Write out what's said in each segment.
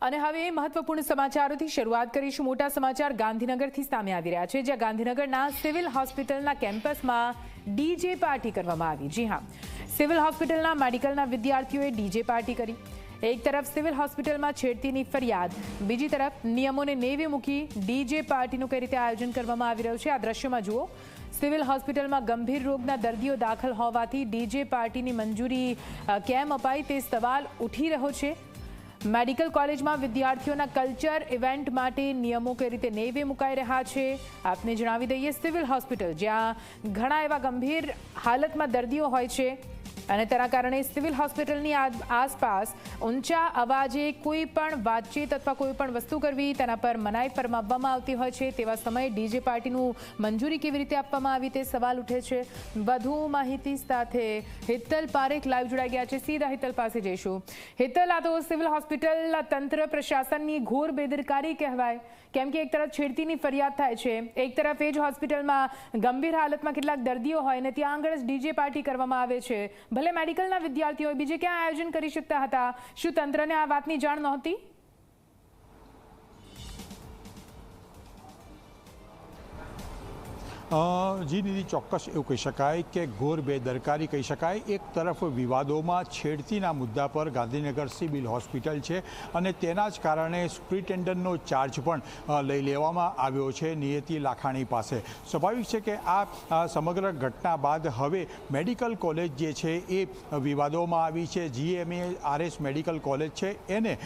અને હવે મહત્વપૂર્ણ સમાચારોથી શરૂઆત કરીશું। મોટા સમાચાર ગાંધીનગરથી સામે આવી રહ્યા છે, જ્યાં ગાંધીનગરના સિવિલ હોસ્પિટલના કેમ્પસમાં ડીજે પાર્ટી કરવામાં આવી। જી હા, સિવિલ હોસ્પિટલના મેડિકલના વિદ્યાર્થીઓએ ડીજે પાર્ટી કરી। એક તરફ સિવિલ હોસ્પિટલમાં છેડતીની ફરિયાદ, બીજી તરફ નિયમોને નેવે મૂકી ડીજે પાર્ટીનું કઈ રીતે આયોજન કરવામાં આવી રહ્યું છે, આ દ્રશ્યમાં જુઓ। સિવિલ હોસ્પિટલમાં ગંભીર રોગના દર્દીઓ દાખલ હોવાથી ડીજે પાર્ટીની મંજૂરી કેમ અપાઈ તે સવાલ ઉઠી રહ્યો છે। મેડિકલ કોલેજમાં વિદ્યાર્થીઓના કલ્ચર ઇવેન્ટ માટે નિયમો કઈ રીતે નેવે મુકાઈ રહ્યા છે, આપને જણાવી દઈએ। સિવિલ હોસ્પિટલ જ્યાં ઘણા એવા ગંભીર હાલતમાં દર્દીઓ હોય છે અને તેના કારણે સિવિલ હોસ્પિટલની આસપાસ ઊંચા અવાજે કોઈ પણ વાતચીત અથવા કોઈ પણ વસ્તુ કરવી તેના પર મનાઈ ફરમાવવામાં આવતી હોય છે। તેવા સમયે ડીજે પાર્ટીનું મંજૂરી કેવી રીતે આપવામાં આવી તે સવાલ ઉઠે છે। વધુ માહિતી સાથે હિતલ પારેખ લાઈવ જોડાઈ ગયા છે, સીધા હિતલ પાસે જઈશું। હિતલ, આ તો સિવિલ હોસ્પિટલ તંત્ર પ્રશાસનની ઘોર બેદરકારી કહેવાય, કેમ કે એક તરફ છેડતીની ફરિયાદ થાય છે, એક તરફ એ જ હોસ્પિટલમાં ગંભીર હાલતમાં કેટલાક દર્દીઓ હોય ને ત્યાં આગળ જ ડીજે પાર્ટી કરવામાં આવે છે। ભલે મેડિકલના વિદ્યાર્થીઓ બીજે ક્યાં આયોજન કરી શકતા હતા, શું તંત્રને આ વાતની જાણ નહોતી? જી નિધિ, ચોક્કસ એવું કહી શકાય કે ઘોર બેદરકારી કહી શકાય। એક તરફ વિવાદોમાં છેડતીના મુદ્દા પર ગાંધીનગર સિવિલ હોસ્પિટલ છે અને તેના જ કારણે સુપ્રિન્ટેન્ડન્ટનો ચાર્જ પણ લઈ લેવામાં આવ્યો છે નિયતિ લાખાણી પાસે। સ્વાભાવિક છે કે આ સમગ્ર ઘટના બાદ હવે મેડિકલ કોલેજ જે છે એ વિવાદોમાં આવી છે। GMARS મેડિકલ કોલેજ છે એને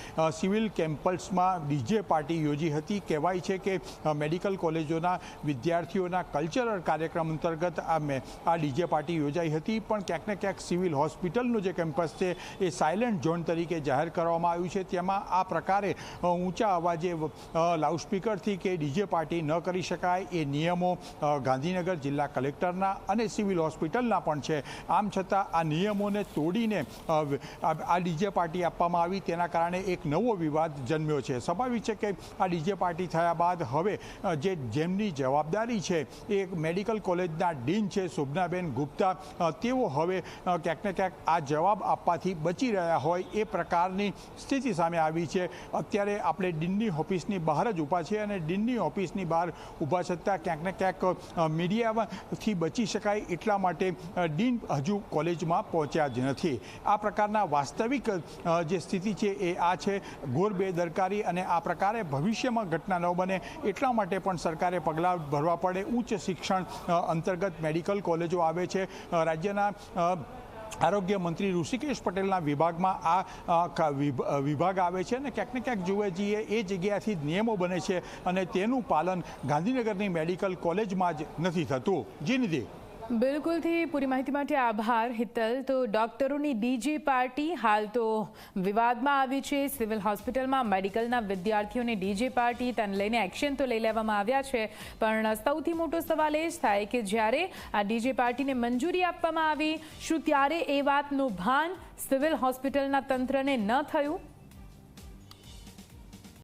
સિવિલ કેમ્પસમાં ડીજે પાર્ટી યોજી હતી। કહેવાય છે કે મેડિકલ કોલેજોના વિદ્યાર્થીઓના કલ્ચરલ કાર્યક્રમ અંતર્ગત આ ડીજે પાર્ટી યોજાઈ હતી, પણ ક્યાંક ને ક્યાંક સિવિલ હોસ્પિટલનું જે કેમ્પસ છે એ સાયલેન્ટ ઝોન તરીકે જાહેર કરવામાં આવ્યું છે। તેમાં આ પ્રકારે ઊંચા અવાજે લાઉડસ્પીકરથી કે ડીજે પાર્ટી ન કરી શકાય એ નિયમો ગાંધીનગર જિલ્લા કલેક્ટરના અને સિવિલ હોસ્પિટલના પણ છે। આમ છતાં આ નિયમોને તોડીને આ ડીજે પાર્ટી આપવામાં આવી, તેના કારણે એક નવો વિવાદ જન્મ્યો છે। સ્વાભાવિક છે કે આ ડીજે પાર્ટી થયા બાદ હવે જેમની જવાબદારી છે એ મેડિકલ કોલેજના ડીન છે શોભનાબેન ગુપ્તા, તેઓ હવે ક્યાંક ને ક્યાંક આ જવાબ આપવાથી બચી રહ્યા હોય એ પ્રકારની સ્થિતિ સામે આવી છે। અત્યારે આપણે ડીનની ઓફિસની બહાર જ ઊભા છે અને ડીનની ઓફિસની બહાર ઊભા છતાં ક્યાંક ને ક્યાંક મીડિયાથી બચી શકાય એટલા માટે ડીન હજુ કોલેજમાં પહોંચ્યા જ નથી। આ પ્રકારના વાસ્તવિક જે સ્થિતિ છે એ આ છે, ઘોર બેદરકારી, અને આ પ્રકારે ભવિષ્યમાં ઘટના ન બને એટલા માટે પણ સરકારે પગલાં ભરવા પડે। ઉચ્ચ શિક્ષણ અંતર્ગત મેડિકલ કોલેજો આવે છે। રાજ્યના આરોગ્ય મંત્રી ઋષિકેશ પટેલના વિભાગમાં આ વિભાગ આવે છે અને ક્યાંક ને ક્યાંક જોવે જઈએ એ જગ્યાથી જ નિયમો બને છે અને તેનું પાલન ગાંધીનગરની મેડિકલ કોલેજમાં જ નથી થતું। જી નિધિ। બિલકુલથી પૂરી માહિતી માટે આભાર હિતલ। તો ડોક્ટરોની ડીજે પાર્ટી હાલ તો વિવાદમાં આવી છે। સિવિલ હોસ્પિટલમાં મેડિકલના વિદ્યાર્થીઓની ડીજે પાર્ટી, તેને લઈને એક્શન તો લઈ લેવામાં આવ્યા છે, પણ સૌથી મોટો સવાલ એ જ થાય કે જ્યારે આ ડીજે પાર્ટીને મંજૂરી આપવામાં આવી, શું ત્યારે એ વાતનું ભાન સિવિલ હોસ્પિટલના તંત્રને ન થયું?